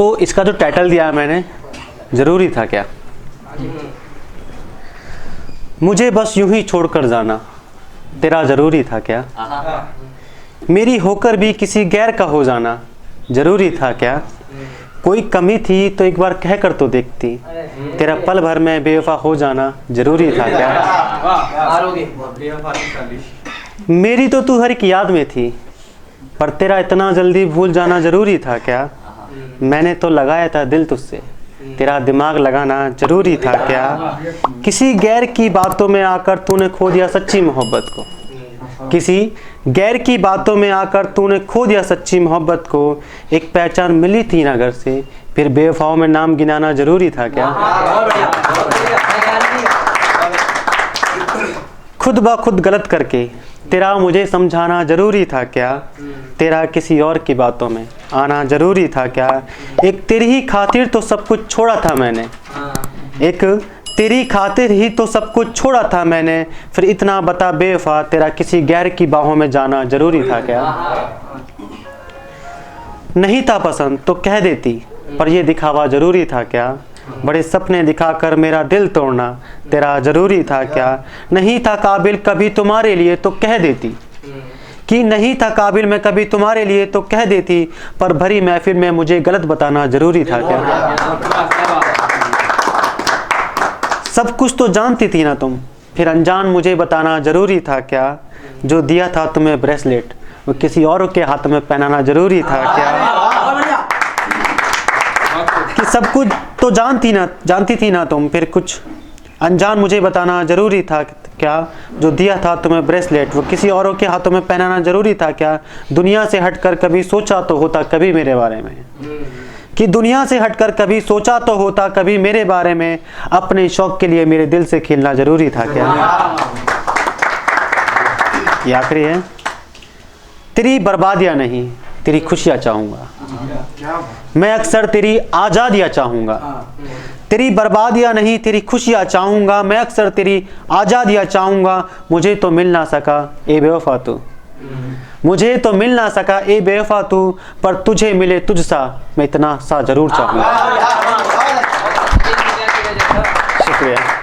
तो इसका जो टाइटल दिया है मैंने, ज़रूरी था क्या? मुझे बस यूं ही छोड़कर जाना तेरा ज़रूरी था क्या? मेरी होकर भी किसी गैर का हो जाना ज़रूरी था क्या? कोई कमी थी तो एक बार कह कर तो देखती, तेरा पल भर में बेवफा हो जाना ज़रूरी था क्या? मेरी तो तू हर एक याद में थी, पर तेरा इतना जल्दी भूल जाना ज़रूरी था क्या? मैंने तो लगाया था दिल तुझसे, तेरा दिमाग लगाना ज़रूरी था क्या? किसी गैर की बातों में आकर तूने खो दिया सच्ची मोहब्बत को, किसी गैर की बातों में आकर तूने खो दिया सच्ची मोहब्बत को। एक पहचान मिली थी ना घर से, फिर बेवफाओं में नाम गिनाना ज़रूरी था क्या? खुद ब खुद गलत करके तेरा मुझे समझाना ज़रूरी था क्या? तेरा किसी और की बातों में आना ज़रूरी था क्या? एक तेरी ही खातिर तो सब कुछ छोड़ा था मैंने, एक तेरी खातिर ही तो सब कुछ छोड़ा था मैंने, फिर इतना बता बेवफा तेरा किसी गैर की बाहों में जाना ज़रूरी था क्या? नहीं था पसंद तो कह देती, पर ये दिखावा ज़रूरी था क्या? बड़े सपने दिखाकर मेरा दिल तोड़ना तेरा ज़रूरी था क्या? नहीं था काबिल कभी तुम्हारे लिए तो कह देती, कि नहीं था काबिल मैं कभी तुम्हारे लिए तो कह देती, पर भरी महफिल में मुझे गलत बताना ज़रूरी था क्या? सब कुछ तो जानती थी ना तुम, फिर अनजान मुझे बताना ज़रूरी था क्या? जो दिया था तुम्हें ब्रेसलेट वो किसी और के हाथ में पहनाना ज़रूरी था क्या? कि सब कुछ तो जानती थी ना तुम, फिर कुछ अनजान मुझे बताना ज़रूरी था क्या? जो दिया था तुम्हें ब्रेसलेट वो किसी औरों के हाथों में पहनाना ज़रूरी था क्या? दुनिया से हटकर कभी सोचा तो होता कभी मेरे बारे में, कि दुनिया से हटकर कभी सोचा तो होता कभी मेरे बारे में, अपने शौक के लिए मेरे दिल से खेलना ज़रूरी था क्या? ये आखिरी है। तेरी बर्बादियाँ नहीं तेरी खुशियाँ चाहूँगा, मैं अक्सर तेरी आज़ादियाँ चाहूँगा। तेरी बर्बादियाँ नहीं तेरी खुशियाँ चाहूँगा, मैं अक्सर तेरी आज़ादियाँ चाहूँगा। मुझे तो मिल ना सका ए बेवफा तू, मुझे तो मिल ना सका ए बेवफा तू, पर तुझे मिले तुझसा मैं इतना सा ज़रूर चाहूँगा। शुक्रिया।